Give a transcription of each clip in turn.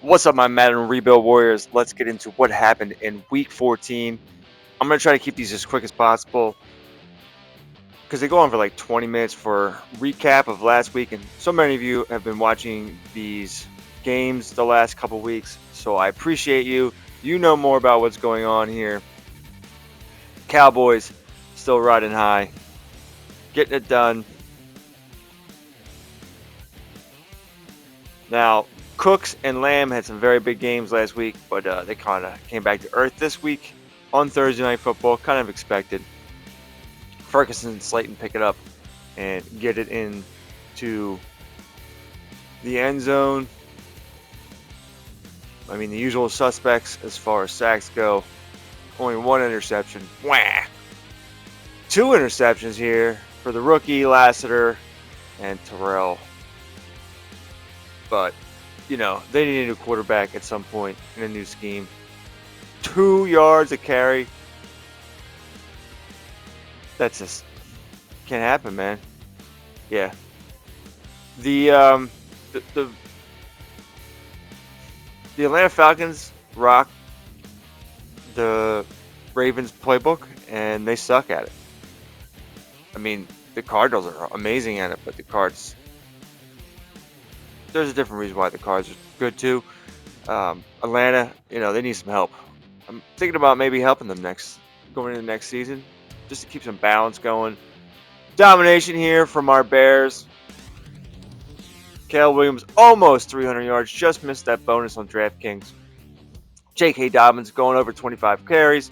What's up, my Madden Rebuild Warriors? Let's get into what happened in Week 14. I'm going to try to keep these as quick as possible because they go on for like 20 minutes for recap of last week. And so many of you have been watching these games the last couple weeks. So I appreciate you. You know more about what's going on here. Cowboys still riding high, getting it done. Now, Cooks and Lamb had some very big games last week, but they kind of came back to earth this week on Thursday Night Football. Kind of expected. Ferguson and Slayton pick it up and get it into the end zone. I mean, the usual suspects as far as sacks go. Only one interception. Wah! Two interceptions here for the rookie, Lassiter and Terrell. But, they need a new quarterback at some point in a new scheme. 2 yards a carry. That's just can't happen, man. Yeah. The Atlanta Falcons rock the Ravens playbook, and they suck at it. I mean, the Cardinals are amazing at it, but the Cards, there's a different reason why the Cards are good too. Atlanta, they need some help. I'm thinking about maybe helping them going into next season, just to keep some balance going. Domination here from our Bears. Caleb Williams almost 300 yards, just missed that bonus on DraftKings. J.K. Dobbins going over 25 carries,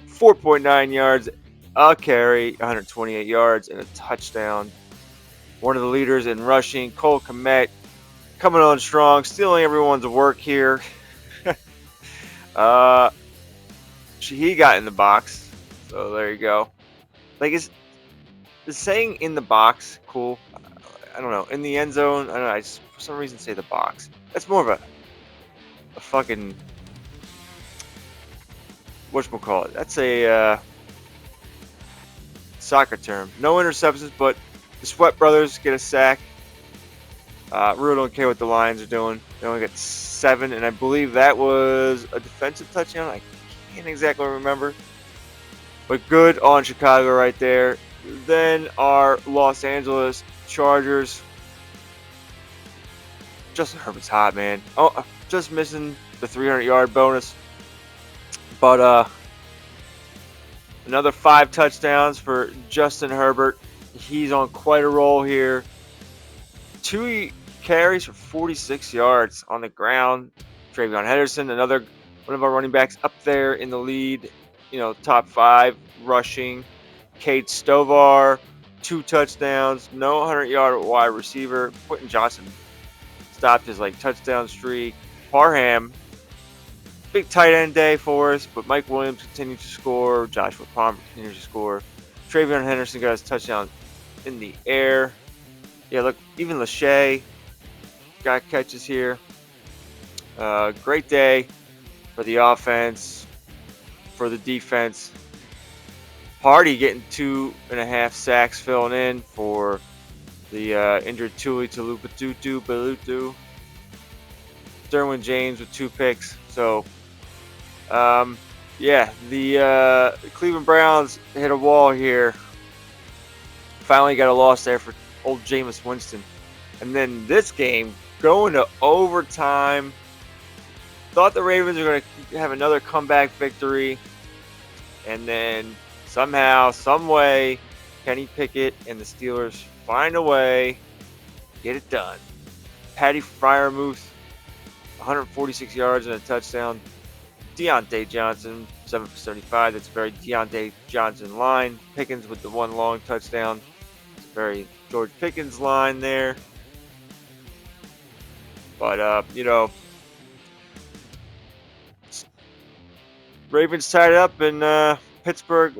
4.9 yards a carry, 128 yards, and a touchdown. One of the leaders in rushing, Cole Kmet, coming on strong, stealing everyone's work here. He got in the box, so there you go. Like, is saying in the box cool? I don't know. In the end zone, I don't know. I just for some reason say the box. That's more of a fucking whatchamacallit. That's a soccer term. No interceptions, but the Sweat brothers get a sack. Really don't care what the Lions are doing. They only got 7, and I believe that was a defensive touchdown. I can't exactly remember. But good on Chicago right there. Then our Los Angeles Chargers. Justin Herbert's hot, man. Oh, just missing the 300-yard bonus. But another 5 touchdowns for Justin Herbert. He's on quite a roll here. 2 carries for 46 yards on the ground. Travion Henderson, another one of our running backs up there in the lead. Top 5 rushing. Cade Stovar, 2 touchdowns. No 100-yard wide receiver. Quentin Johnson stopped his touchdown streak. Parham, big tight end day for us, but Mike Williams continued to score. Joshua Palmer continues to score. Travion Henderson got his touchdown in the air. Yeah, look, even Lachey got catches here. Great day for the offense, for the defense. Hardy getting 2.5 sacks filling in for the injured Tuli Talupa Balutu. Derwin James with 2 picks. So, the Cleveland Browns hit a wall here. Finally got a loss there for old Jameis Winston. And then this game, going to overtime. Thought the Ravens were going to have another comeback victory. And then somehow, some way, Kenny Pickett and the Steelers find a way, get it done. Patty Freiermuth, 146 yards and a touchdown. Deontay Johnson, 7 for 75. That's a very Deontay Johnson line. Pickens with the 1 long touchdown. It's a very George Pickens line there. But, Ravens tied it up, and Pittsburgh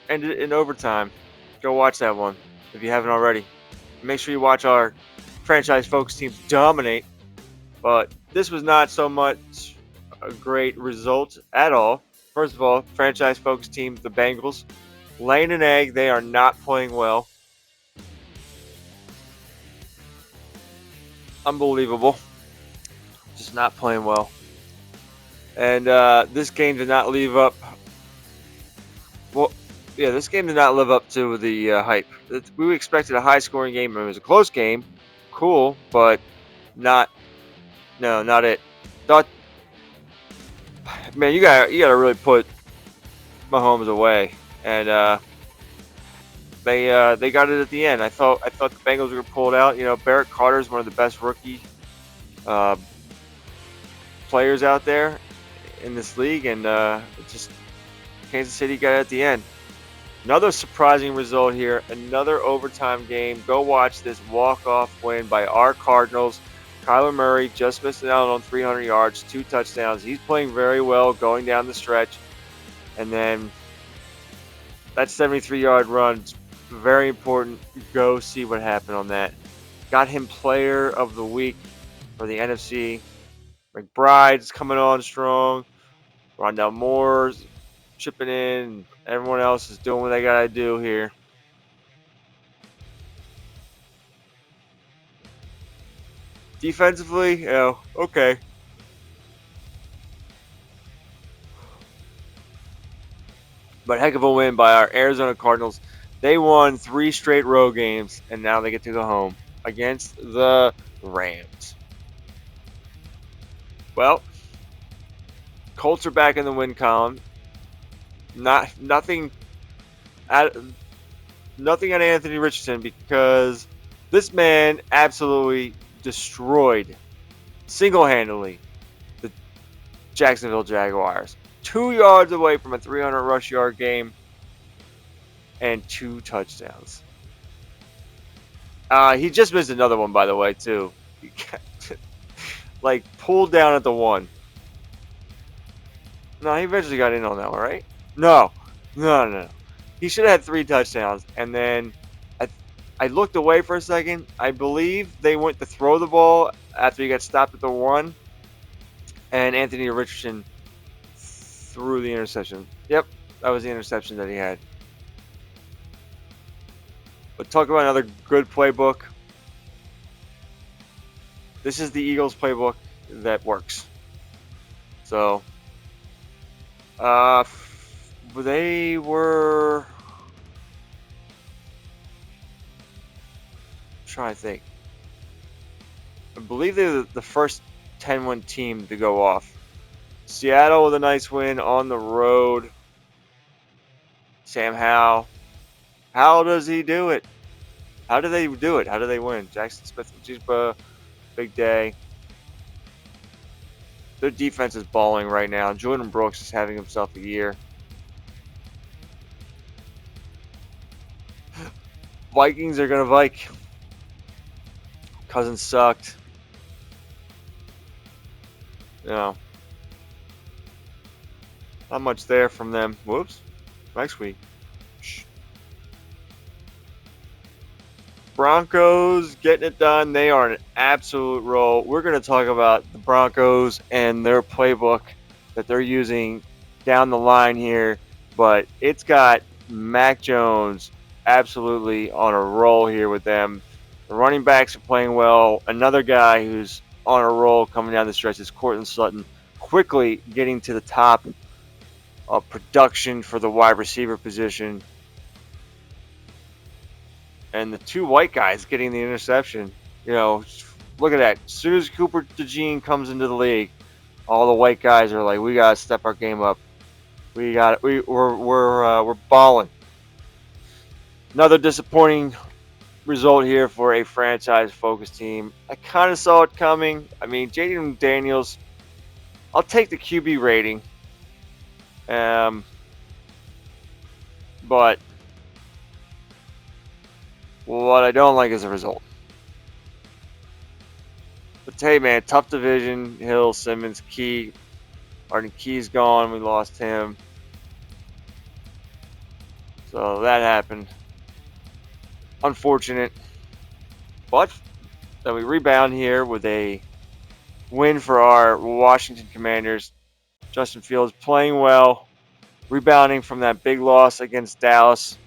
ended it in overtime. Go watch that one if you haven't already. Make sure you watch our franchise focus teams dominate. But this was not so much a great result at all. First of all, franchise focus team, the Bengals, laying an egg. They are not playing well. Unbelievable. Just not playing well. And this game did not live up. Well, yeah, this game did not live up to the hype. We expected a high-scoring game. It was a close game, cool, but not. No, not it. Thought, man, you got to really put Mahomes away, and they got it at the end. I thought the Bengals were gonna pull it out. You know, Barrett Carter is one of the best rookie uh, players out there in this league, and it just Kansas City got it at the end. Another surprising result here. Another overtime game. Go watch this walk-off win by our Cardinals. Kyler Murray just missing out on 300 yards, 2 touchdowns. He's playing very well going down the stretch. And then that 73-yard run, very important. Go see what happened on that. Got him player of the week for the NFC. McBride's coming on strong. Rondell Moore's chipping in. Everyone else is doing what they gotta do here. Defensively, okay. But heck of a win by our Arizona Cardinals. They won 3 straight road games, and now they get to go home against the Rams. Well, Colts are back in the win column. Nothing at Anthony Richardson, because this man absolutely destroyed single-handedly the Jacksonville Jaguars. 2 yards away from a 300 rush yard game and 2 touchdowns. He just missed another one, by the way, too. Like, pulled down at the 1. No, he eventually got in on that one, right? No. No. He should have had 3 touchdowns. And then I looked away for a second. I believe they went to throw the ball after he got stopped at the 1. And Anthony Richardson threw the interception. Yep, that was the interception that he had. But talk about another good playbook. This is the Eagles playbook that works. So, they were... I'm trying to think. I believe they were the first 10-win team to go off. Seattle with a nice win on the road. Sam Howell. How does he do it? How do they do it? How do they win? Jackson Smith-Njigba, big day. Their defense is balling right now. Jordan Brooks is having himself a year. Vikings are going to Vike. Cousins sucked. You know, not much there from them. Whoops. Next week. Shh. Broncos getting it done. They are an absolute roll. We're going to talk about the Broncos and their playbook that they're using down the line here. But it's got Mac Jones absolutely on a roll here with them. The running backs are playing well. Another guy who's on a roll coming down the stretch is Courtland Sutton, quickly getting to the top of production for the wide receiver position. And the 2 white guys getting the interception. You know, look at that. As soon as Cooper DeJean comes into the league, all the white guys are like, we gotta step our game up. We're balling. Another disappointing result here for a franchise-focused team. I kind of saw it coming. I mean, Jaden Daniels, I'll take the QB rating. But what I don't like is the result. But hey, man, tough division. Hill, Simmons, Key. Arden Key's gone. We lost him. So that happened. Unfortunate. But then we rebound here with a win for our Washington Commanders. Justin Fields playing well. Rebounding from that big loss against Dallas.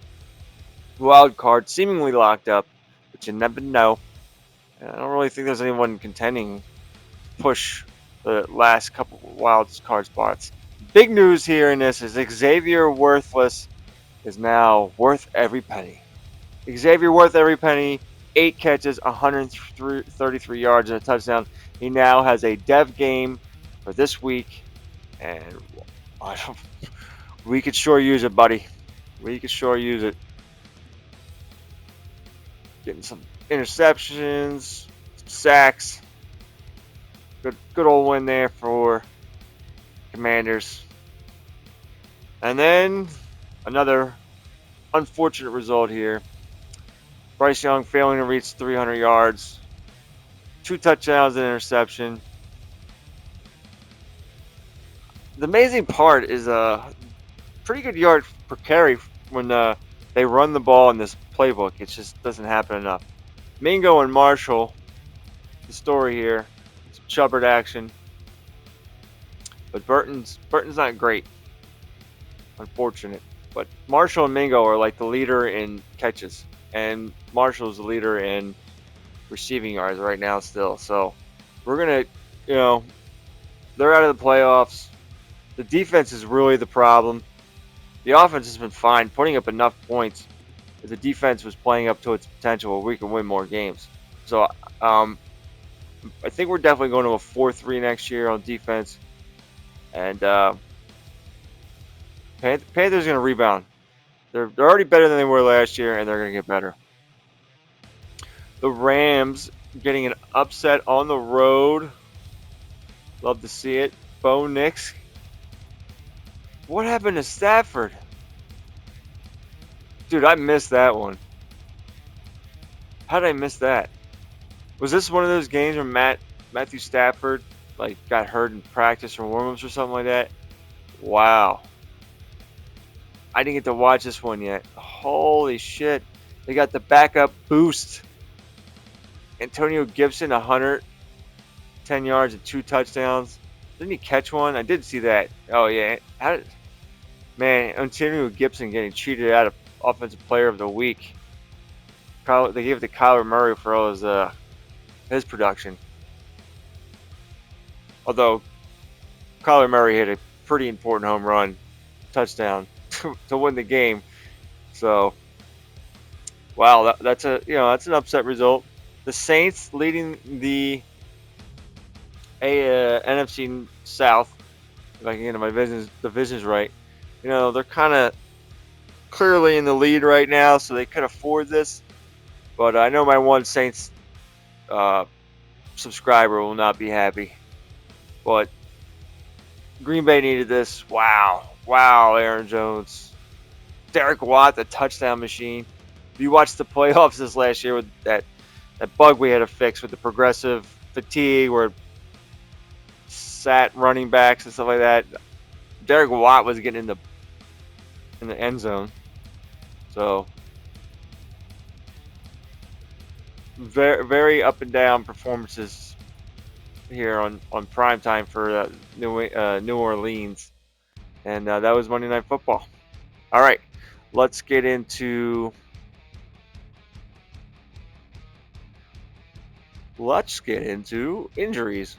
Wild card seemingly locked up, but you never know. I don't really think there's anyone contending to push the last couple wild card spots. Big news here in this is Xavier Worthless is now worth every penny. Xavier worth every penny. 8 catches, 133 yards, and a touchdown. He now has a dev game for this week, and we could sure use it, buddy. We could sure use it. Getting some interceptions, some sacks. Good old win there for Commanders. And then another unfortunate result here. Bryce Young failing to reach 300 yards, 2 touchdowns and interception. The amazing part is pretty good yard per carry when they run the ball in this playbook. It just doesn't happen enough. Mingo and Marshall, the story here, some Chubbard action, but Burton's not great. Unfortunate. But Marshall and Mingo are like the leader in catches, and Marshall's the leader in receiving yards right now still. So we're gonna, they're out of the playoffs. The defense is really the problem. The offense has been fine, putting up enough points. The defense was playing up to its potential where we can win more games. So I think we're definitely going to a 4-3 next year on defense. And Panthers going to rebound. They're already better than they were last year, and they're going to get better. The Rams getting an upset on the road. Love to see it. Bo Nix. What happened to Stafford? Dude, I missed that one. How did I miss that? Was this one of those games where Matthew Stafford got hurt in practice or warm-ups or something like that? Wow. I didn't get to watch this one yet. Holy shit. They got the backup boost. Antonio Gibson, 110 yards and 2 touchdowns. Didn't he catch one? I did see that. Oh, yeah. Man, Antonio Gibson getting cheated out of Offensive Player of the Week. They gave it to Kyler Murray for all his production. Although Kyler Murray hit a pretty important home run, touchdown to win the game. So, wow, that's an upset result. The Saints leading the NFC South. If I can get my divisions right, they're kind of clearly in the lead right now, so they could afford this. But I know my one Saints subscriber will not be happy. But Green Bay needed this. Wow, Aaron Jones, Derek Watt, the touchdown machine. If you watched the playoffs this last year with that bug we had to fix with the progressive fatigue, where sat running backs and stuff like that, Derek Watt was getting in the end zone. So very, very up and down performances here on prime time for New Orleans, and that was Monday Night Football. All right, let's get into injuries.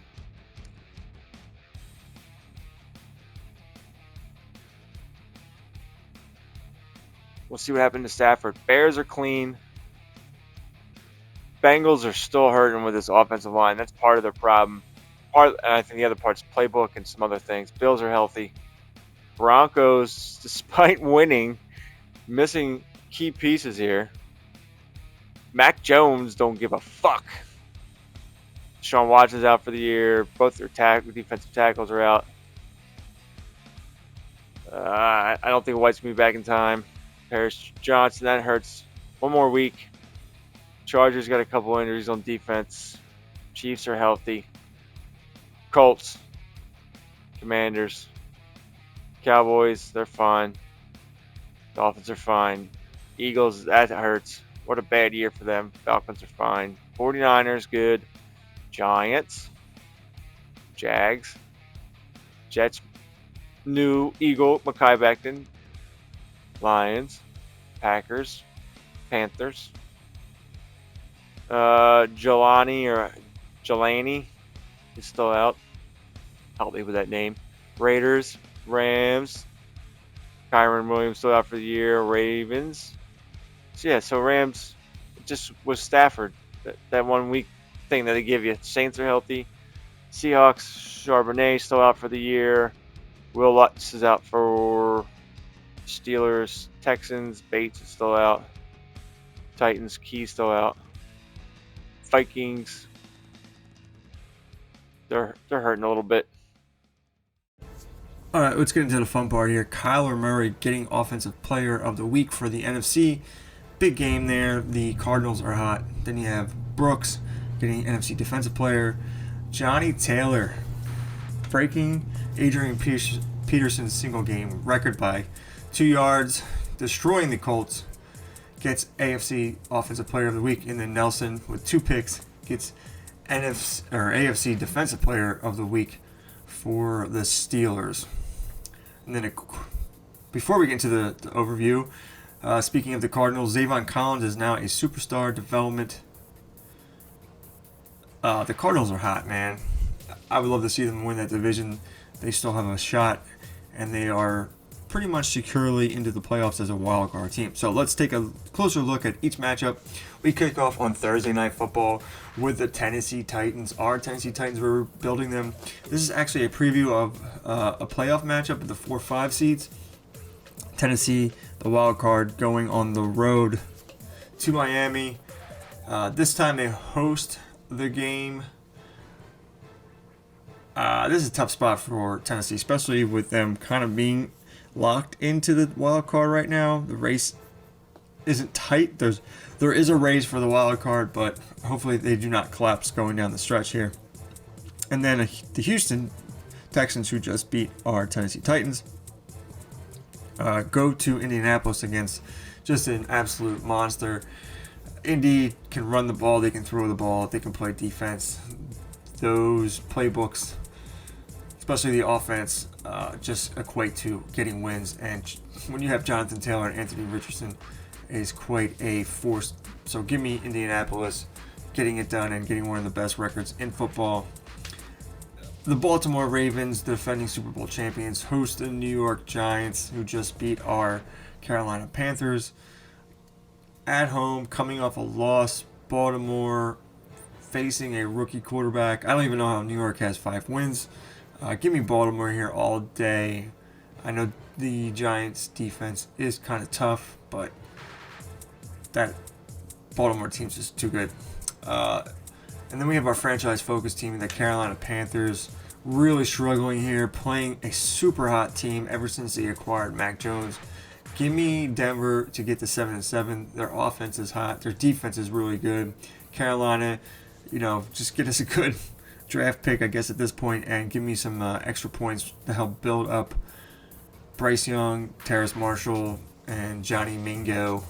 We'll see what happened to Stafford. Bears are clean. Bengals are still hurting with this offensive line. That's part of their problem. And I think the other part's playbook and some other things. Bills are healthy. Broncos, despite winning, missing key pieces here. Mac Jones don't give a fuck. Sean Watson's out for the year. Both their defensive tackles are out. I don't think White's going to be back in time. Paris Johnson, that hurts. One more week. Chargers got a couple injuries on defense. Chiefs are healthy. Colts, Commanders, Cowboys, they're fine. Dolphins are fine. Eagles, that hurts. What a bad year for them. Falcons are fine. 49ers, good. Giants, Jags, Jets, new Eagle, Mekhi Becton, Lions, Packers, Panthers, Jelani is still out. help me with that name. Raiders, Rams, Kyron Williams still out for the year. Ravens. So yeah, so Rams just with Stafford, that 1 week thing that they give you. Saints are healthy. Seahawks, Charbonnet still out for the year. Will Lutz is out for Steelers. Texans, Bates is still out. Titans, Key still out. Vikings, they're hurting a little bit. All right, let's get into the fun part here. Kyler Murray getting Offensive Player of the Week for the NFC. Big game there. The Cardinals are hot. Then you have Brooks getting NFC Defensive Player. Johnny Taylor breaking Adrian Peterson's single game record by 2 yards, destroying the Colts. Gets AFC Offensive Player of the Week. And then Nelson with 2 picks gets AFC Defensive Player of the Week for the Steelers. And then before we get into the overview, speaking of the Cardinals, Zavon Collins is now a superstar development. The Cardinals are hot, man. I would love to see them win that division. They still have a shot, and they are pretty much securely into the playoffs as a wild card team. So let's take a closer look at each matchup. We kick off on Thursday Night Football with the Tennessee Titans. Our Tennessee Titans, we're building them. This is actually a preview of a playoff matchup of the 4-5 seeds. Tennessee, the wild card, going on the road to Miami. This time they host the game. This is a tough spot for Tennessee, especially with them kind of being locked into the wild card right now. The race isn't tight. There is a race for the wild card, but hopefully they do not collapse going down the stretch here. And then the Houston Texans, who just beat our Tennessee Titans, go to Indianapolis against just an absolute monster. Indy can run the ball, they can throw the ball, they can play defense. Those playbooks, especially the offense, just equate to getting wins. And when you have Jonathan Taylor and Anthony Richardson, is quite a force. So give me Indianapolis getting it done and getting one of the best records in football. The Baltimore Ravens, the defending Super Bowl champions, host the New York Giants, who just beat our Carolina Panthers. At home, coming off a loss, Baltimore facing a rookie quarterback. I don't even know how New York has 5 wins. Give me Baltimore here all day. I know the Giants' defense is kind of tough, but that Baltimore team's just too good. And then we have our franchise-focused team, the Carolina Panthers, really struggling here, playing a super hot team ever since they acquired Mac Jones. Give me Denver to get to 7-7. Their offense is hot. Their defense is really good. Carolina, just get us a good draft pick, I guess, at this point, and give me some extra points to help build up Bryce Young, Terrace Marshall, and Johnny Mingo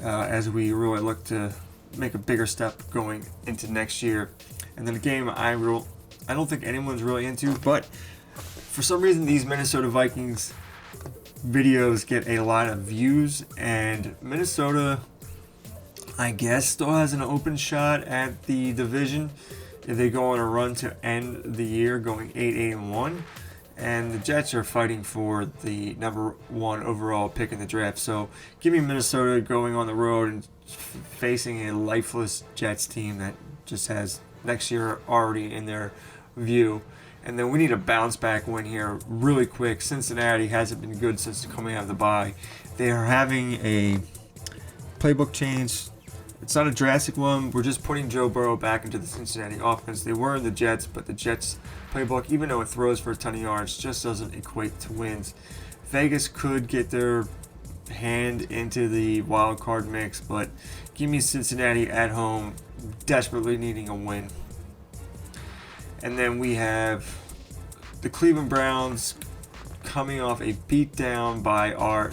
as we really look to make a bigger step going into next year. And then a game I don't think anyone's really into, but for some reason these Minnesota Vikings videos get a lot of views, and Minnesota, I guess, still has an open shot at the division if they go on a run to end the year going 8-1. And the Jets are fighting for the number 1 overall pick in the draft. So give me Minnesota going on the road and facing a lifeless Jets team that just has next year already in their view. And then we need a bounce back win here really quick. Cincinnati hasn't been good since coming out of the bye. They are having a playbook change. It's not a drastic one. We're just putting Joe Burrow back into the Cincinnati offense. They were in the Jets, but the Jets playbook, even though it throws for a ton of yards, just doesn't equate to wins. Vegas could get their hand into the wild card mix, but give me Cincinnati at home, desperately needing a win. And then we have the Cleveland Browns coming off a beatdown by our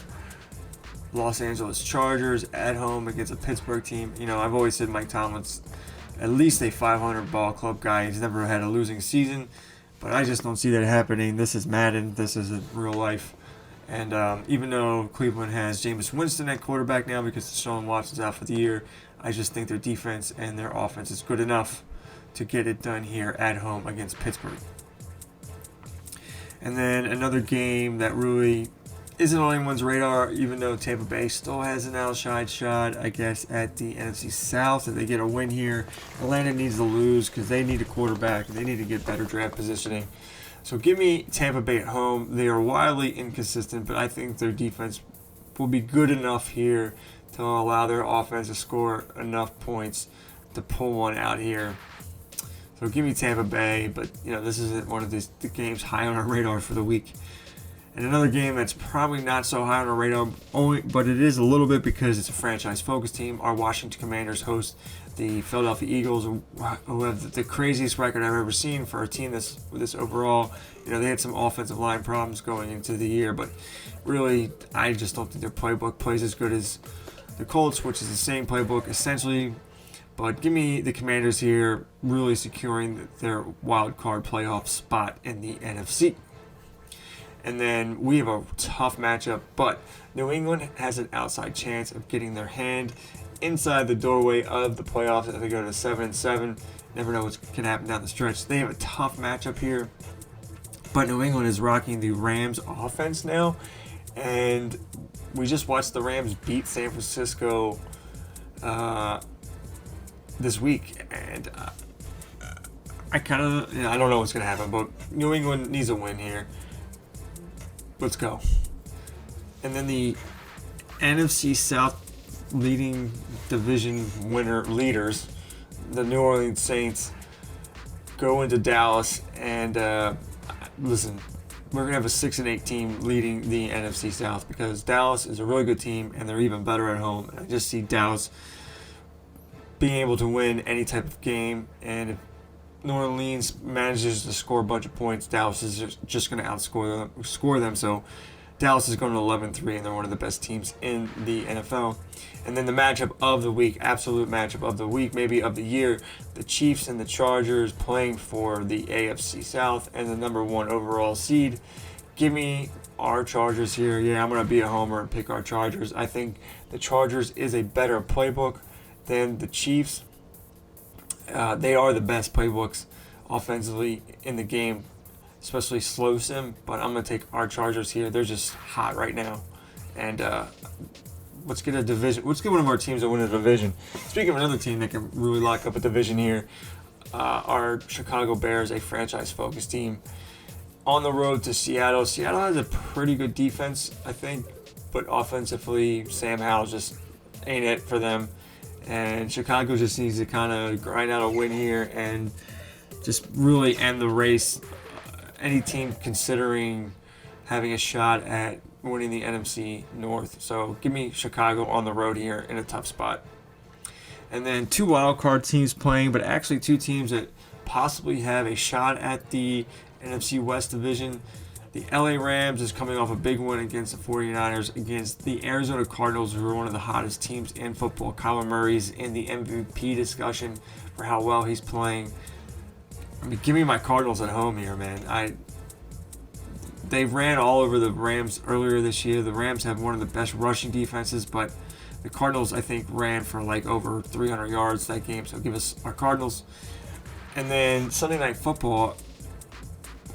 Los Angeles Chargers at home against a Pittsburgh team. I've always said Mike Tomlin's at least a 500 ball club guy. He's never had a losing season, but I just don't see that happening. This is Madden. This isn't real life. And even though Cleveland has Jameis Winston at quarterback now because Deshaun Watson's out for the year, I just think their defense and their offense is good enough to get it done here at home against Pittsburgh. And then another game that really isn't on anyone's radar, even though Tampa Bay still has an outside shot, I guess, at the NFC South. If they get a win here, Atlanta needs to lose because they need a quarterback. They need to get better draft positioning. So give me Tampa Bay at home. They are wildly inconsistent, but I think their defense will be good enough here to allow their offense to score enough points to pull one out here. So give me Tampa Bay, but this isn't one of the games high on our radar for the week. And another game that's probably not so high on our radar, but it is a little bit because it's a franchise-focused team. Our Washington Commanders host the Philadelphia Eagles, who have the craziest record I've ever seen for a team this overall. They had some offensive line problems going into the year, but really, I just don't think their playbook plays as good as the Colts, which is the same playbook essentially. But give me the Commanders here, really securing their wild card playoff spot in the NFC. And then we have a tough matchup, but New England has an outside chance of getting their hand inside the doorway of the playoffs if they go to 7-7. Never know what can happen down the stretch. They have a tough matchup here, but New England is rocking the Rams offense now, and we just watched the Rams beat San Francisco this week, and I don't know what's going to happen, but New England needs a win here. Let's go. And then the NFC South leading division leaders, the New Orleans Saints, go into Dallas, and listen, we're going to have a 6-8 team leading the NFC South because Dallas is a really good team, and they're even better at home. And I just see Dallas being able to win any type of game, and if New Orleans manages to score a bunch of points, Dallas is just going to outscore them. So Dallas is going to 11-3, and they're one of the best teams in the NFL. And then the matchup of the week, absolute matchup of the week, maybe of the year, the Chiefs and the Chargers playing for the AFC South and the number 1 overall seed. Give me our Chargers here. Yeah, I'm going to be a homer and pick our Chargers. I think the Chargers is a better playbook than the Chiefs. They are the best playbooks offensively in the game, especially slow sim, but I'm going to take our Chargers here. They're just hot right now. And let's get a division. Let's get one of our teams that win a division. Speaking of another team that can really lock up a division here, our Chicago Bears, a franchise-focused team, on the road to Seattle. Seattle has a pretty good defense, I think, but offensively, Sam Howell just ain't it for them. And Chicago just needs to kind of grind out a win here and just really end the race. Any team considering having a shot at winning the NFC North. So give me Chicago on the road here in a tough spot. And then 2 wild card teams playing, but actually 2 teams that possibly have a shot at the NFC West division. The LA Rams is coming off a big win against the 49ers against the Arizona Cardinals, who are one of the hottest teams in football. Kyler Murray's in the MVP discussion for how well he's playing. I mean, give me my Cardinals at home here, man. They ran all over the Rams earlier this year. The Rams have one of the best rushing defenses, but the Cardinals, I think, ran for like over 300 yards that game. So give us our Cardinals. And then Sunday Night Football.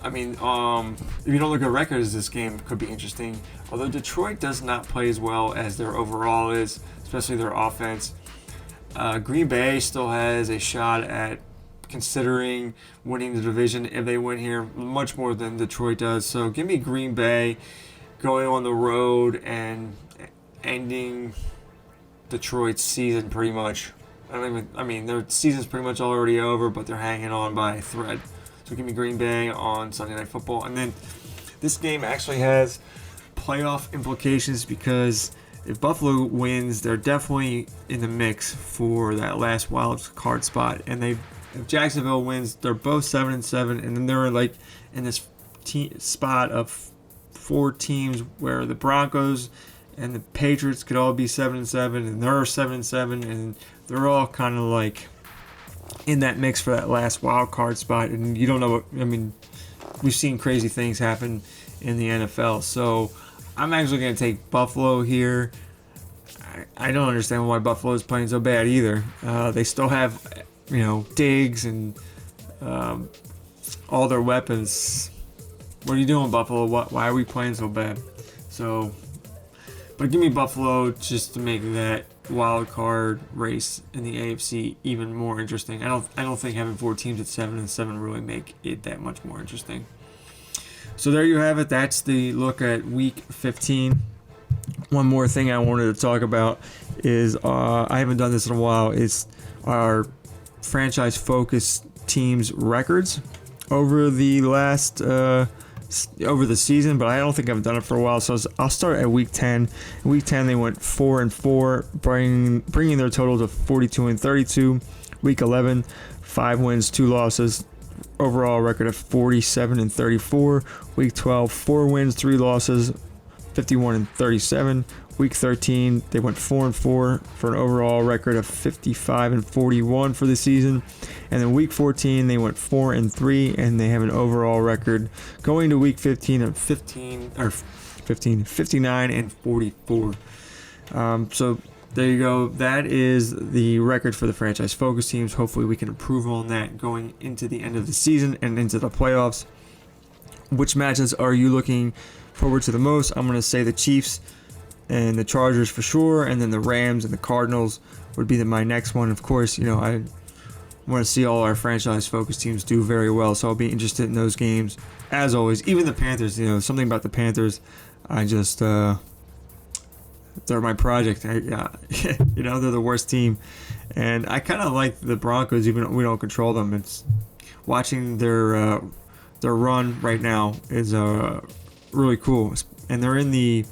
I mean, if you don't look at records, this game could be interesting. Although Detroit does not play as well as their overall is, especially their offense. Green Bay still has a shot at considering winning the division if they win here, much more than Detroit does. So give me Green Bay going on the road and ending Detroit's season pretty much. Their season's pretty much already over, but they're hanging on by a thread. So give me Green Bay on Sunday Night Football. And then this game actually has playoff implications because if Buffalo wins, they're definitely in the mix for that last wild card spot. And if Jacksonville wins, they're both 7-7, and then they're like in this spot of 4 teams where the Broncos and the Patriots could all be 7-7, and they're 7-7, and they're all kind of like in that mix for that last wild card spot. And you don't know what, we've seen crazy things happen in the NFL. So I'm actually going to take Buffalo here. I don't understand why Buffalo is playing so bad either. They still have, Diggs and all their weapons. what are you doing, Buffalo? Why are we playing so bad? So, but give me Buffalo just to make that wild card race in the AFC even more interesting. I don't think having 4 teams at 7-7 really make it that much more interesting. So there you have it. That's the look at Week 15. One more thing I wanted to talk about is I haven't done this in a while. It's our franchise focus teams records over the last over the season, but I don't think I've done it for a while. So I'll start at Week 10. In Week 10, they went 4-4, bringing their total to 42-32. Week 11, 5 wins, 2 losses. Overall record of 47-34. Week 12, 4 wins, 3 losses, 51-37. Week 13, they went 4-4 for an overall record of 55-41 for the season. And then Week 14, they went 4-3, and they have an overall record going to Week 15 of 59-44. So there you go. That is the record for the franchise focus teams. Hopefully we can improve on that going into the end of the season and into the playoffs. Which matches are you looking forward to the most? I'm going to say the Chiefs and the Chargers for sure, and then the Rams and the Cardinals would be my next one. Of course, I want to see all our franchise focus teams do very well, so I'll be interested in those games as always. Even the Panthers, something about the Panthers, I just they're my project. They're the worst team, and I kind of like the Broncos, even though we don't control them. It's watching their run right now is really cool, and they're in the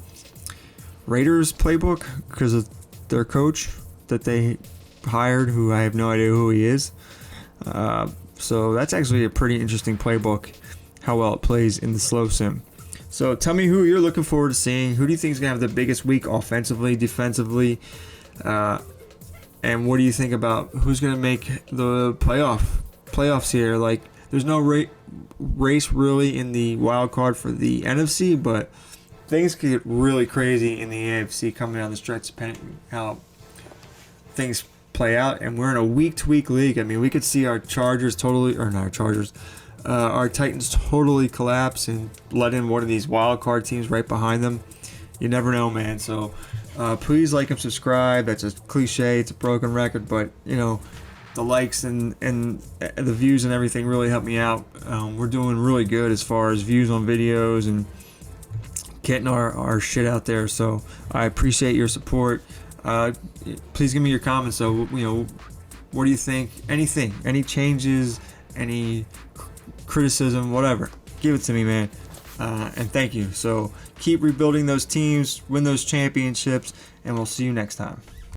Raiders playbook because of their coach that they hired, who I have no idea who he is. So that's actually a pretty interesting playbook, how well it plays in the slow sim. So tell me who you're looking forward to seeing. Who do you think is going to have the biggest week offensively, defensively? And what do you think about who's going to make the playoffs here? Like, there's no race really in the wild card for the NFC, but things could get really crazy in the AFC coming down the stretch, depending on how things play out. And we're in a week-to-week league. I mean, we could see our Titans totally collapse and let in one of these wild card teams right behind them. You never know, man. So please like and subscribe. That's a cliche. It's a broken record, but the likes and the views and everything really help me out. We're doing really good as far as views on videos and getting our shit out there. So I appreciate your support. Please give me your comments. So what do you think? Anything, any changes, any criticism, whatever, give it to me, man. And thank you. So keep rebuilding those teams, win those championships, and we'll see you next time.